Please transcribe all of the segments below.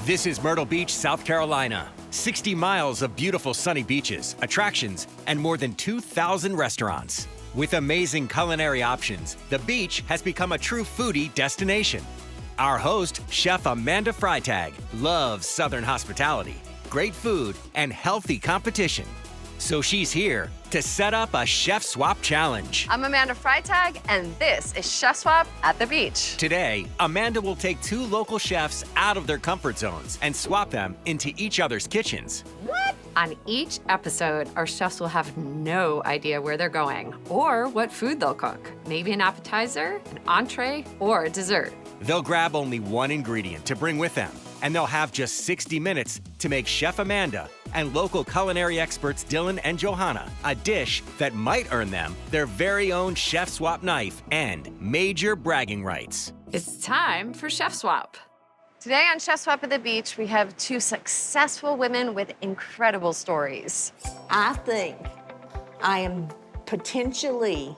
This is Myrtle Beach, South Carolina. 60 miles of beautiful sunny beaches, attractions, and more than 2,000 restaurants. With amazing culinary options, the beach has become a true foodie destination. Our host, Chef Amanda Freitag, loves Southern hospitality, great food, and healthy competition. So she's here to set up a Chef Swap Challenge. I'm Amanda Freitag, and this is Chef Swap at the Beach. Today, Amanda will take two local chefs out of their comfort zones and swap them into each other's kitchens. What? On each episode, our chefs will have no idea where they're going or what food they'll cook. Maybe an appetizer, an entree, or a dessert. They'll grab only one ingredient to bring with them, and they'll have just 60 minutes to make Chef Amanda and local culinary experts Dylan and Johanna a dish that might earn them their very own Chef Swap knife and major bragging rights. It's time for Chef Swap. Today on Chef Swap at the Beach, we have two successful women with incredible stories. I think I am potentially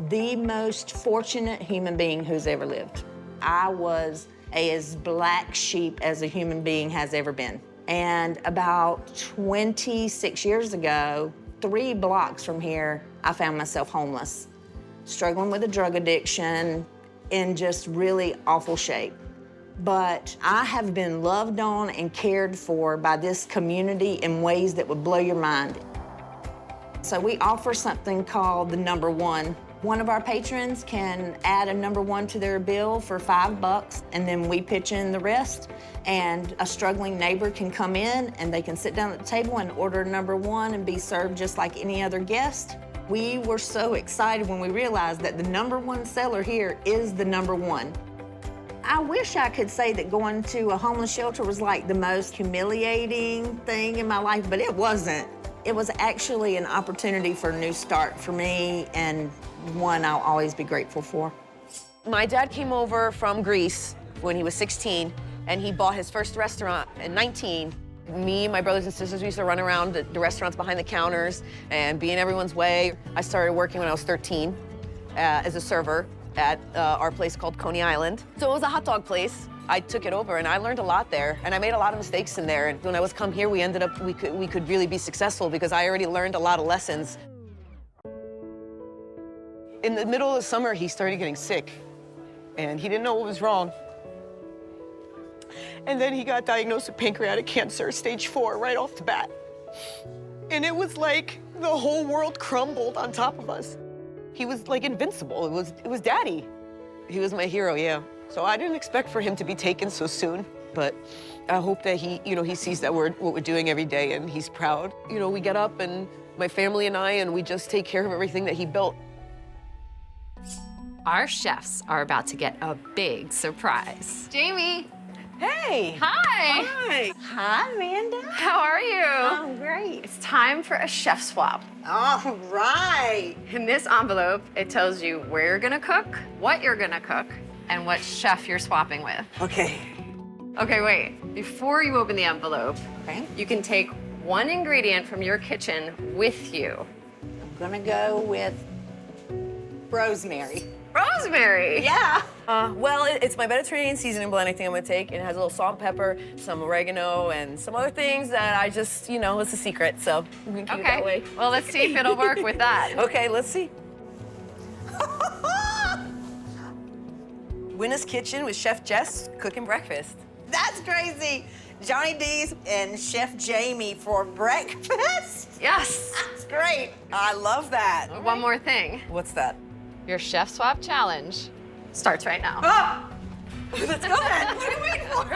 the most fortunate human being who's ever lived. I was as black sheep as a human being has ever been. And about 26 years ago, 3 blocks from here, I found myself homeless, struggling with a drug addiction, in just really awful shape. But I have been loved on and cared for by this community in ways that would blow your mind. So we offer something called the number one. One of our patrons can add a number one to their bill for $5, and then we pitch in the rest. And a struggling neighbor can come in and they can sit down at the table and order number one and be served just like any other guest. We were so excited when we realized that the number one seller here is the number one. I wish I could say that going to a homeless shelter was like the most humiliating thing in my life, but it wasn't. It was actually an opportunity for a new start for me, and one I'll always be grateful for. My dad came over from Greece when he was 16, and he bought his first restaurant at 19. Me and my brothers and sisters, we used to run around the restaurants behind the counters and be in everyone's way. I started working when I was 13 as a server at our place called Coney Island. So it was a hot dog place. I took it over and I learned a lot there, and I made a lot of mistakes in there. And when I was come here, we could really be successful because I already learned a lot of lessons. In the middle of the summer, he started getting sick, and he didn't know what was wrong. And then he got diagnosed with pancreatic cancer, stage 4, right off the bat. And it was like the whole world crumbled on top of us. He was like invincible. It was Daddy. He was my hero, yeah. So I didn't expect for him to be taken so soon, but I hope that he sees that what we're doing every day, and he's proud. We get up, and my family and I, and we just take care of everything that he built. Our chefs are about to get a big surprise. Jamie. Hey. Hi. Hi. Hi, Amanda. How are you? I'm great. It's time for a chef swap. All right. In this envelope, it tells you where you're gonna cook, what you're gonna cook, and what chef you're swapping with. Okay. Okay, wait. Before you open the envelope, Okay. you can take one ingredient from your kitchen with you. I'm gonna go with rosemary. Rosemary! Yeah. Well, it's my Mediterranean seasoning blend I think I'm gonna take. It has a little salt and pepper, some oregano, and some other things that I just, it's a secret, so I'm gonna keep it that way. Well, let's see if it'll work with that. Okay, let's see. Winna's Kitchen with Chef Jess cooking breakfast. That's crazy. Johnny D's and Chef Jamie for breakfast. Yes! That's great. I love that. One more thing. What's that? Your chef swap challenge starts right now. Let's go then. What are we waiting for?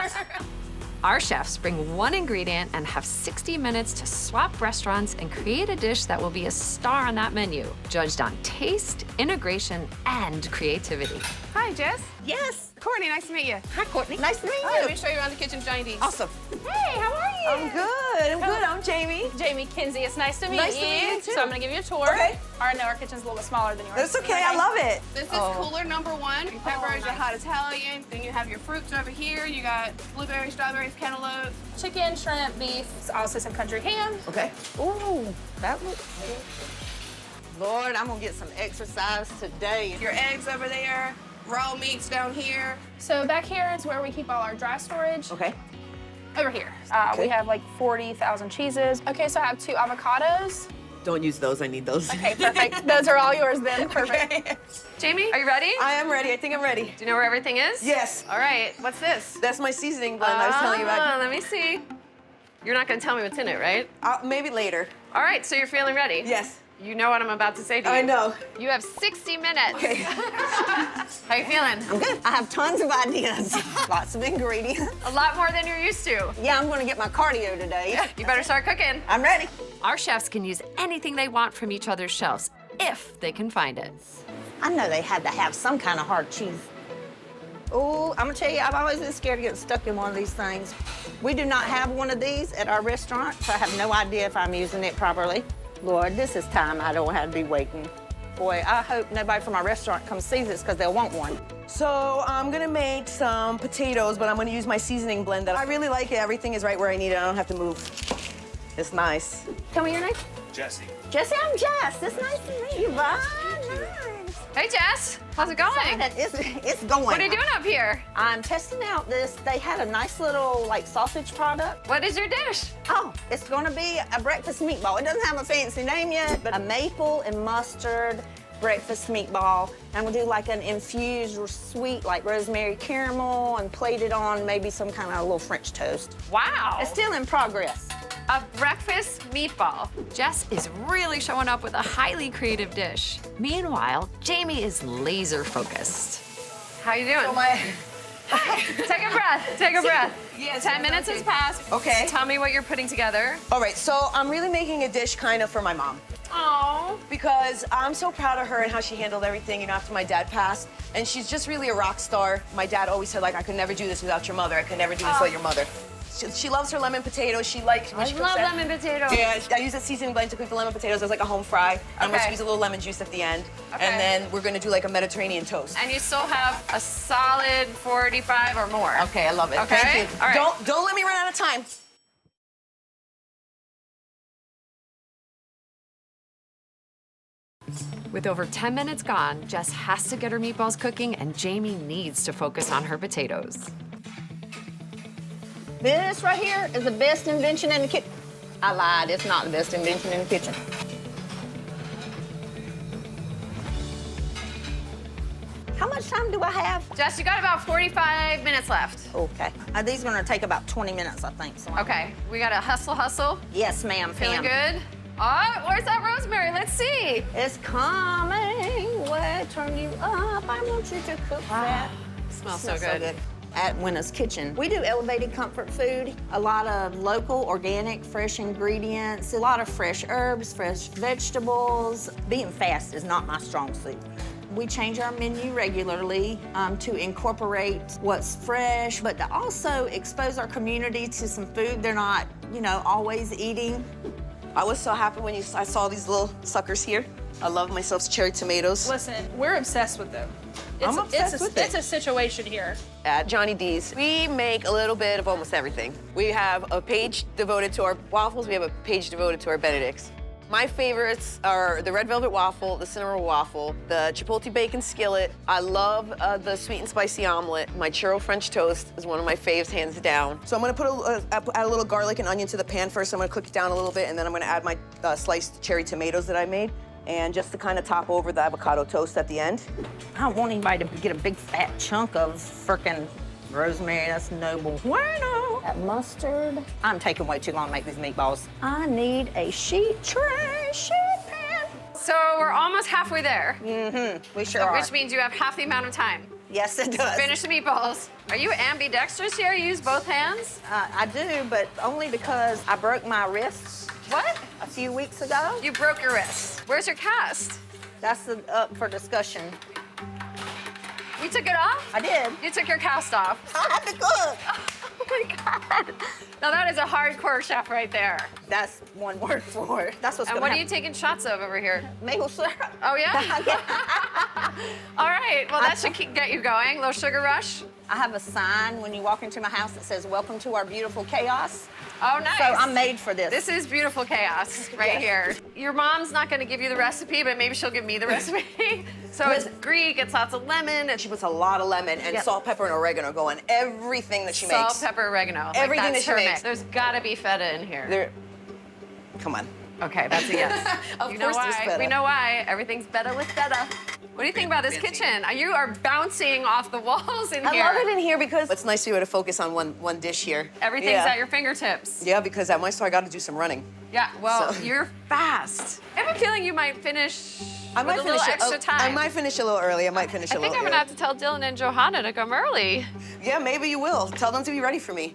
Our chefs bring one ingredient and have 60 minutes to swap restaurants and create a dish that will be a star on that menu, judged on taste, integration, and creativity. Hi, Jess. Yes. Courtney, nice to meet you. Hi, Courtney. Nice to meet All right, you. let me show you around the kitchen, Johnny D's. Awesome. Hey, how are you? I'm good. I'm good. I'm Jamie. Jamie Kinsey, it's nice to meet Nice you. to meet you, too. So I'm gonna give you a tour. Okay. I know our kitchen's a little bit smaller than yours. That's okay. I love it. This is cooler number 1. Your peppers, your hot Italian. Then you have your fruits over here. You got blueberries, strawberries, cantaloupe, chicken, shrimp, beef, also some country ham. Okay. Ooh, that looks Lord, I'm gonna get some exercise today. Your eggs over there, raw meats down here. So back here is where we keep all our dry storage. okay. Over here. We have like 40,000 cheeses. Okay, so I have 2 avocados. Don't use those, I need those. Okay, perfect. Those are all yours then. Perfect. Okay. Jamie, are you ready? I am ready, I think I'm ready. Do you know where everything is? Yes. All right, what's this? That's my seasoning blend I was telling you about. Let me see. You're not gonna tell me what's in it, right? Maybe later. All right, so you're feeling ready? Yes. You know what I'm about to say to you. I know. You have 60 minutes. Okay. How you feeling? I'm good. I have tons of ideas. Lots of ingredients. A lot more than you're used to. Yeah, I'm gonna get my cardio today. You better start cooking. I'm ready. Our chefs can use anything they want from each other's shelves, if they can find it. I know they had to have some kind of hard cheese. Oh, I'm gonna tell you, I've always been scared to get stuck in one of these things. We do not have one of these at our restaurant, so I have no idea if I'm using it properly. Lord, this is time I don't have to be waiting. Boy, I hope nobody from our restaurant comes see this because they'll want one. So I'm gonna make some potatoes, but I'm gonna use my seasoning blend. I really like it. Everything is right where I need it. I don't have to move. It's nice. Tell me your name. Jesse. Jesse, I'm Jess. It's nice to meet you. Bye. Nice. Hey, Jess. How's it going? It's going. What are you doing up here? I'm testing out this. They had a nice little like sausage product. What is your dish? Oh, it's gonna be a breakfast meatball. It doesn't have a fancy name yet, but a maple and mustard breakfast meatball. And we'll do like an infused sweet like rosemary caramel and plate it on maybe some kind of little French toast. Wow. It's still in progress. A breakfast meatball. Jess is really showing up with a highly creative dish. Meanwhile, Jamie is laser focused. How you doing? Take a breath. Take a breath. Yes, 10 minutes has passed. Okay. Tell me what you're putting together. All right, so I'm really making a dish kind of for my mom. Oh. Because I'm so proud of her and how she handled everything, you know, after my dad passed. And she's just really a rock star. My dad always said, like, I could never do this without your mother. I could never do this without your mother. She loves her lemon potatoes. She likes when she I cooks love that. lemon potatoes. Yeah, I use a seasoning blend to cook the lemon potatoes as like a home fry. I'm gonna Okay. squeeze a little lemon juice at the end. Okay. And then we're gonna do like a Mediterranean toast. And you still have a solid 45 or more. Okay, I love it. Okay. Thank you. All right. Don't let me run out of time. With over 10 minutes gone, Jess has to get her meatballs cooking and Jamie needs to focus on her potatoes. This right here is the best invention in the kitchen. I lied, it's not the best invention in the kitchen. How much time do I have? Jess, you got about 45 minutes left. Okay. These are gonna take about 20 minutes, I think. So Okay, we gotta hustle. Yes, ma'am, Feeling Pam. good? Oh, where's that rosemary? Let's see. It's coming. Way turn you up. I want you to cook that. Smells so good. At Winna's Kitchen, we do elevated comfort food, a lot of local, organic, fresh ingredients, a lot of fresh herbs, fresh vegetables. Being fast is not my strong suit. We change our menu regularly to incorporate what's fresh, but to also expose our community to some food they're not, you know, always eating. I was so happy when I saw these little suckers here. I love myself cherry tomatoes. Listen, we're obsessed with them. I'm obsessed with it. It's a situation here. At Johnny D's, we make a little bit of almost everything. We have a page devoted to our waffles. We have a page devoted to our Benedicts. My favorites are the red velvet waffle, the cinnamon roll waffle, the chipotle bacon skillet. I love the sweet and spicy omelet. My churro French toast is one of my faves, hands down. So I'm gonna add a little garlic and onion to the pan first. I'm gonna cook it down a little bit, and then I'm gonna add my sliced cherry tomatoes that I made. And just to kind of top over the avocado toast at the end. I don't want anybody to get a big fat chunk of frickin' rosemary. That's noble. Bueno. That mustard. I'm taking way too long to make these meatballs. I need a sheet tray, sheet pan. So we're almost halfway there, We sure are. which means you have half the amount of time. Yes, it does. Finish the meatballs. Are you ambidextrous here? You use both hands? I do, but only because I broke my wrist What? a few weeks ago. You broke your wrist. Where's your cast? That's up for discussion. You took it off? I did. You took your cast off. I had to cook. Oh my God. Now that is a hardcore chef right there. That's one word for it. That's what's And gonna what are happen. you taking shots of over here? Maple syrup. Oh, yeah? All right, well, that should get you going. Little sugar rush. I have a sign when you walk into my house that says, "Welcome to our beautiful chaos." Oh, nice. So I'm made for this. This is beautiful chaos right here. Your mom's not gonna give you the recipe, but maybe she'll give me the recipe. So it's Greek, it's lots of lemon. She puts a lot of lemon and Yep. salt, pepper, and oregano go in everything that she Salt, makes. pepper, oregano. Everything that's that she her makes. mix. There's gotta be feta in here. Come on. Okay, that's a yes. Of You know course there's why. feta. We know why. Everything's better with feta. What do you think about this kitchen? You are bouncing off the walls in here. I love it in here because it's nice to be able to focus on one dish here. Everything's Yeah. at your fingertips. Yeah, because at my store I got to do some running. Yeah, well, So- you're fast. I have a feeling you might finish I might with a finish little it. extra time. I might finish a little early. I might finish I a little think I'm early. gonna have to tell Dylan and Johanna to come early. Yeah, maybe you will. Tell them to be ready for me.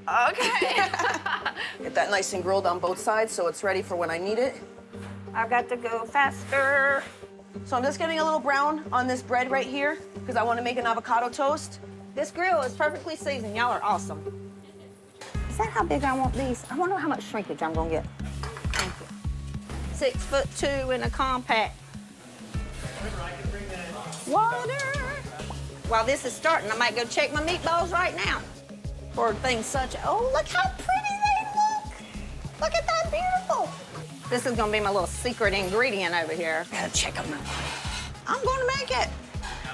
Okay. Get that nice and grilled on both sides so it's ready for when I need it. I've got to go faster. So I'm just getting a little brown on this bread right here because I want to make an avocado toast. This grill is perfectly seasoned. Y'all are awesome. Is that how big I want these? I wonder how much shrinkage I'm gonna get. Thank you. 6'2" in a compact. Water. While this is starting, I might go check my meatballs right now. For things such, oh, look how pretty they look. Look at that, beautiful. This is gonna be my little secret ingredient over here. Gotta check them out. I'm gonna make it.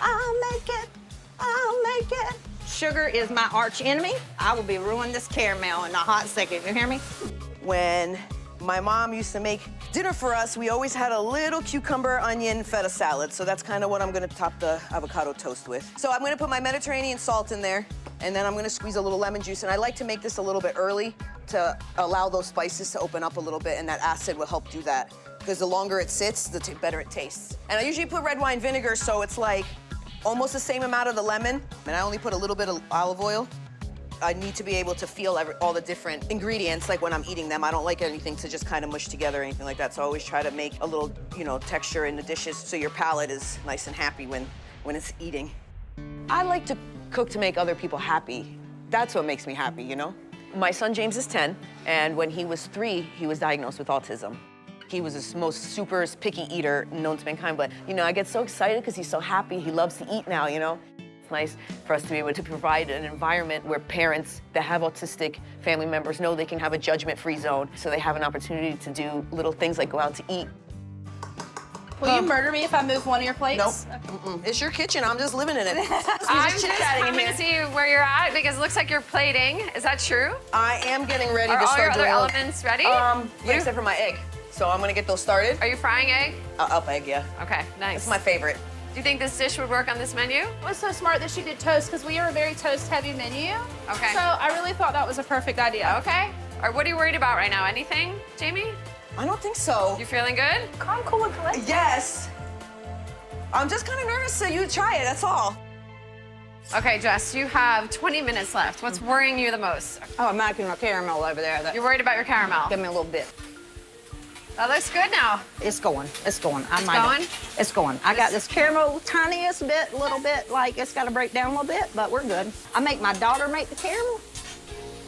I'll make it. I'll make it. Sugar is my arch enemy. I will be ruining this caramel in a hot second. You hear me? When my mom used to make dinner for us, we always had a little cucumber, onion, feta salad. So that's kind of what I'm gonna top the avocado toast with. So I'm gonna put my Mediterranean salt in there, and then I'm gonna squeeze a little lemon juice. And I like to make this a little bit early to allow those spices to open up a little bit, and that acid will help do that. Because the longer it sits, the better it tastes. And I usually put red wine vinegar, so it's like almost the same amount of the lemon, and I only put a little bit of olive oil. I need to be able to feel all the different ingredients, like when I'm eating them. I don't like anything to just kind of mush together or anything like that, so I always try to make a little, texture in the dishes so your palate is nice and happy when it's eating. I like to cook to make other people happy. That's what makes me happy, you know? My son James is 10, and when he was 3, he was diagnosed with autism. He was the most super picky eater known to mankind, but I get so excited because he's so happy. He loves to eat now, It's nice for us to be able to provide an environment where parents that have autistic family members know they can have a judgment-free zone, so they have an opportunity to do little things like go out to eat. Will you murder me if I move one of your plates? Nope. It's your kitchen. I'm just living in it. I'm just coming to see where you're at because it looks like you're plating. Is that true? I am getting ready Are to all your start other doing elements ready? Yeah, except for my egg. So I'm gonna get those started. Are you frying egg? Up egg, yeah. Okay, nice. It's my favorite. Do you think this dish would work on this menu? It was so smart that she did toast because we are a very toast-heavy menu. Okay. So I really thought that was a perfect idea. Okay. Or what are you worried about right now? Anything, Jamie? I don't think so. You feeling good? I'm cool with it. Yes. I'm just kind of nervous, so you try it, that's all. Okay, Jess, you have 20 minutes left. What's worrying you the most? Oh, I'm making my caramel over there. You're worried about your caramel. Give me a little bit. That looks good now. It's going. It's going. going? It's going. I got this caramel tiniest bit, little bit, like it's got to break down a little bit, but we're good. I make my daughter make the caramel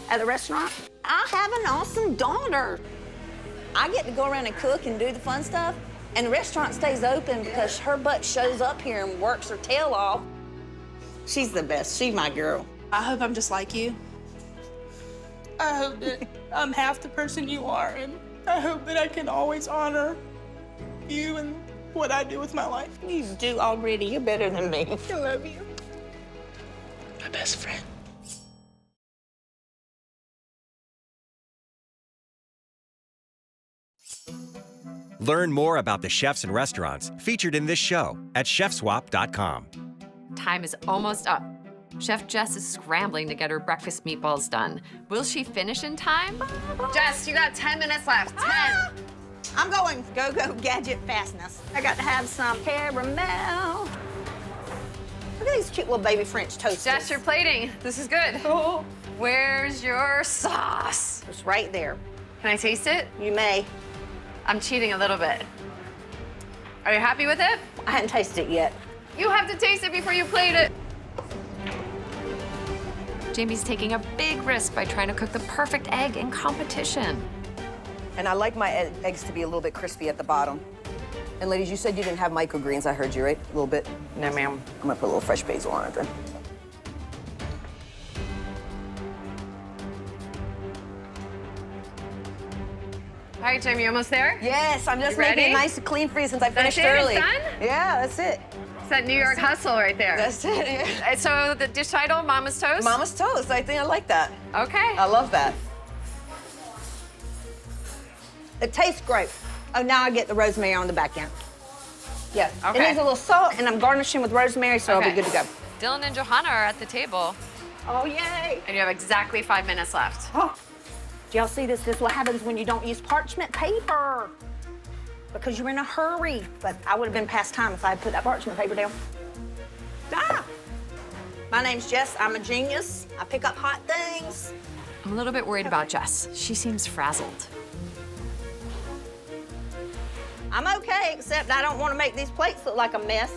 at the restaurant. I have an awesome daughter. I get to go around and cook and do the fun stuff, and the restaurant stays open because her butt shows up here and works her tail off. She's the best. She's my girl. I hope I'm just like you. I hope that I'm half the person you are, and I hope that I can always honor you and what I do with my life. You do already. You're better than me. I love you. My best friend. Learn more about the chefs and restaurants featured in this show at chefswap.com. Time is almost up. Chef Jess is scrambling to get her breakfast meatballs done. Will she finish in time? Jess, you got 10 minutes left. 10. I'm going go-go gadget fastness. I got to have some caramel. Look at these cute little baby French toasts. Jess, you're plating. This is good. Where's your sauce? It's right there. Can I taste it? You may. I'm cheating a little bit. Are you happy with it? I hadn't tasted it yet. You have to taste it before you plate it. Jamie's taking a big risk by trying to cook the perfect egg in competition. And I like my eggs to be a little bit crispy at the bottom. And ladies, you said you didn't have microgreens. I heard you, right? A little bit? No, ma'am. I'm gonna put a little fresh basil on it then. All right, Jamie, almost there? Yes, I'm just You making ready? it nice and clean for you since I That's finished it? It's early. done? Yeah, that's it. It's that New York hustle right there. That's it. Yeah. So the dish title, Mama's Toast? Mama's toast. I think I like that. Okay. I love that. It tastes great. Oh, now I get the rosemary on the back end. Yeah. Okay. It needs a little salt, and I'm garnishing with rosemary, so I'll be good to go. Dylan and Johanna are at the table, Oh, yay. and you have exactly 5 minutes left. Oh. Do y'all see this? This is what happens when you don't use parchment paper. Because you're in a hurry. But I would have been past time if I had put that parchment paper down. Ah! My name's Jess. I'm a genius. I pick up hot things. I'm a little bit worried about Jess. She seems frazzled. I'm okay, except I don't want to make these plates look like a mess.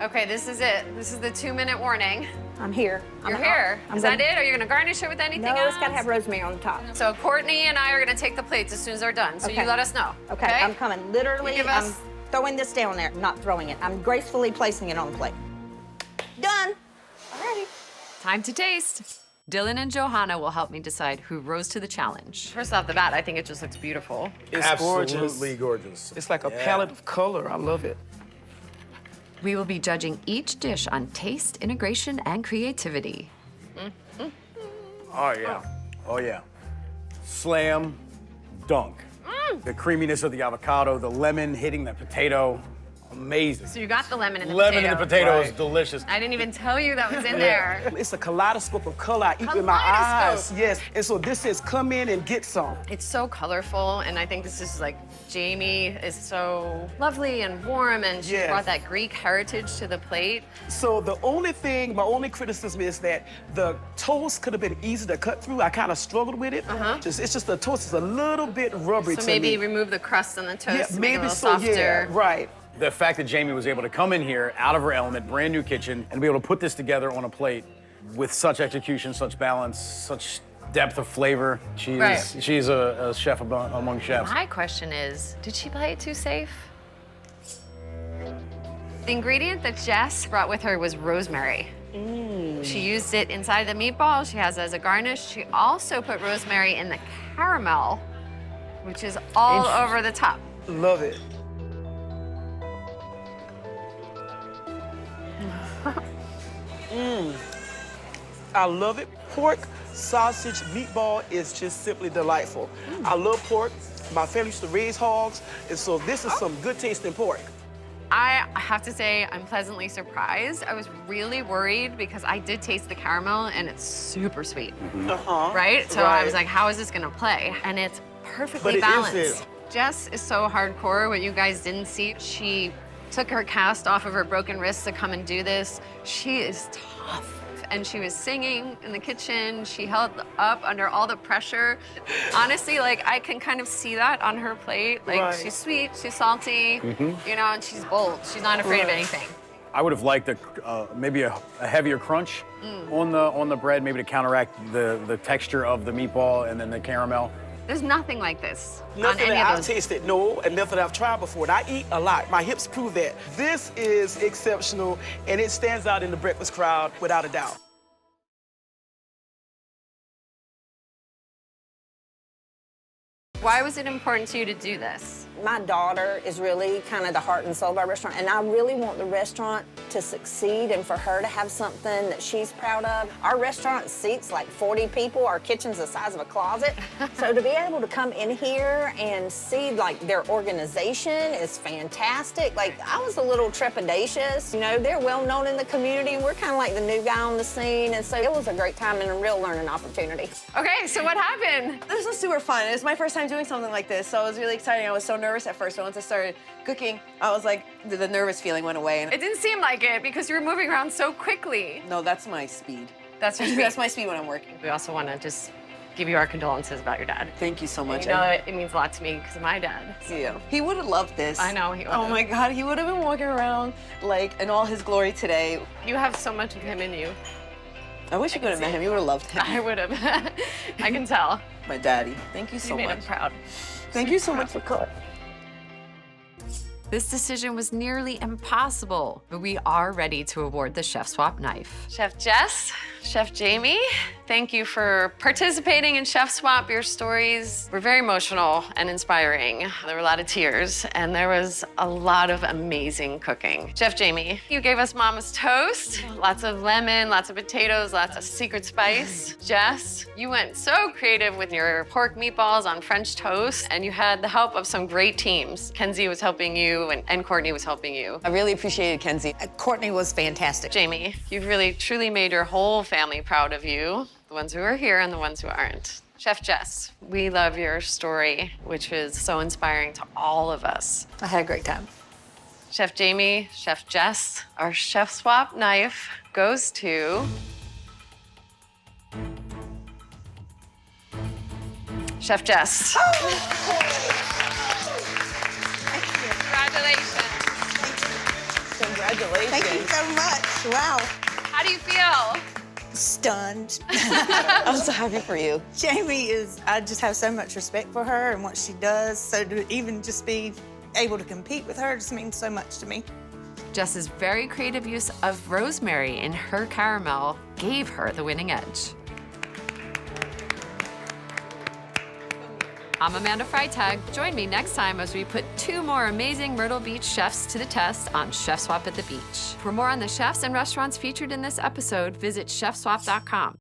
Okay, this is it. This is the 2-minute warning. I'm here. You're here. Is that it? Are you gonna garnish it with anything No, else? it's got to have rosemary on the top. So Courtney and I are gonna take the plates as soon as they're done. So you let us know. Okay, I'm coming. Literally, You give I'm us- throwing this down there, not throwing it. I'm gracefully placing it on the plate. Done. Alrighty. Time to taste. Dylan and Johanna will help me decide who rose to the challenge. First off the bat, I think it just looks beautiful. It's Absolutely gorgeous. It's like a palette of color. I love it. We will be judging each dish on taste, integration, and creativity. Oh, yeah. Oh, yeah. Slam, dunk. The creaminess of the avocado, the lemon hitting the potato, amazing. So you got the lemon in the Lemon potato. in the potato is Right. delicious. I didn't even tell you that was in there. It's a kaleidoscope of color I eat with my eyes. Kaleidoscope. Yes. And so this says, come in and get some. It's so colorful, and I think this is like, Jamie is so lovely and warm, and she Yes. brought that Greek heritage to the plate. So the only thing, my only criticism is that the toast could have been easy to cut through. I kind of struggled with it. It's just the toast is a little bit rubbery So to maybe me. remove the crust on the toast Yeah, to make it a maybe little so, softer. yeah, right. The fact that Jamie was able to come in here out of her element, brand new kitchen, and be able to put this together on a plate with such execution, such balance, such depth of flavor. She's a chef among chefs. My question is, did she play it too safe? The ingredient that Jess brought with her was rosemary. She used it inside the meatball. She has it as a garnish. She also put rosemary in the caramel, which is all over the top. Love it. I love it. Pork, sausage, meatball is just simply delightful. I love pork. My family used to raise hogs, and so this is some good tasting pork. I have to say, I'm pleasantly surprised. I was really worried because I did taste the caramel and it's super sweet, right? So I was like, how is this gonna play? And it's perfectly But it balanced. is it. Jess is so hardcore, what you guys didn't see. She took her cast off of her broken wrist to come and do this. She is tough. And she was singing in the kitchen. She held up under all the pressure. Honestly, like, I can kind of see that on her plate. Like, Right. she's sweet, she's salty, you know, and she's bold. She's not afraid of Right. anything. I would have liked maybe a heavier crunch on the bread, maybe to counteract the texture of the meatball and then the caramel. There's nothing like this on Nothing any that of I've those. tasted, no, and nothing I've tried before. And I eat a lot. My hips prove that. This is exceptional, and it stands out in the breakfast crowd without a doubt. Why was it important to you to do this? My daughter is really kind of the heart and soul of our restaurant, and I really want the restaurant to succeed and for her to have something that she's proud of. Our restaurant seats like 40 people. Our kitchen's the size of a closet. So to be able to come in here and see like their organization is fantastic. Like, I was a little trepidatious. You know, they're well known in the community, and we're kind of like the new guy on the scene, and so it was a great time and a real learning opportunity. Okay, so what happened? This was super fun. It was my first time doing something like this, so it was really exciting. I was so nervous at first, but once I started cooking, I was like, the nervous feeling went away. And It didn't seem like it because you were moving around so quickly. no, that's my speed. That's your speed. That's my speed when I'm working. We also want to just give you our condolences about your dad. Thank you so much. You know, it means a lot to me because of my dad. Yeah. He would have loved this. I know he would Oh have. my God, he would have been walking around like in all his glory today. You have so much of him in you. I wish you could have met him. You would have loved him. I would have. I can tell. My daddy. Thank you You so made much. him proud. Thank you so much for cooking. This decision was nearly impossible, but we are ready to award the Chef Swap knife. Chef Jess, Chef Jamie, thank you for participating in Chef Swap. Your stories were very emotional and inspiring. There were a lot of tears, and there was a lot of amazing cooking. Chef Jamie, you gave us Mama's toast, lots of lemon, lots of potatoes, lots of secret spice. Jess, you went so creative with your pork meatballs on French toast, and you had the help of some great teams. Kenzie was helping you, and Courtney was helping you. I really appreciated Kenzie. Courtney was fantastic. Jamie, you've really truly made your whole family proud of you, the ones who are here and the ones who aren't. Chef Jess, we love your story, which is so inspiring to all of us. I had a great time. Chef Jamie, Chef Jess, our Chef Swap knife goes to Chef Jess. Congratulations. Congratulations. Thank you so much. Wow. How do you feel? Stunned. I'm so happy for you. Jamie I just have so much respect for her and what she does. So to even just be able to compete with her just means so much to me. Jess's very creative use of rosemary in her caramel gave her the winning edge. I'm Amanda Freitag. Join me next time as we put 2 more amazing Myrtle Beach chefs to the test on Chef Swap at the Beach. For more on the chefs and restaurants featured in this episode, visit chefswap.com.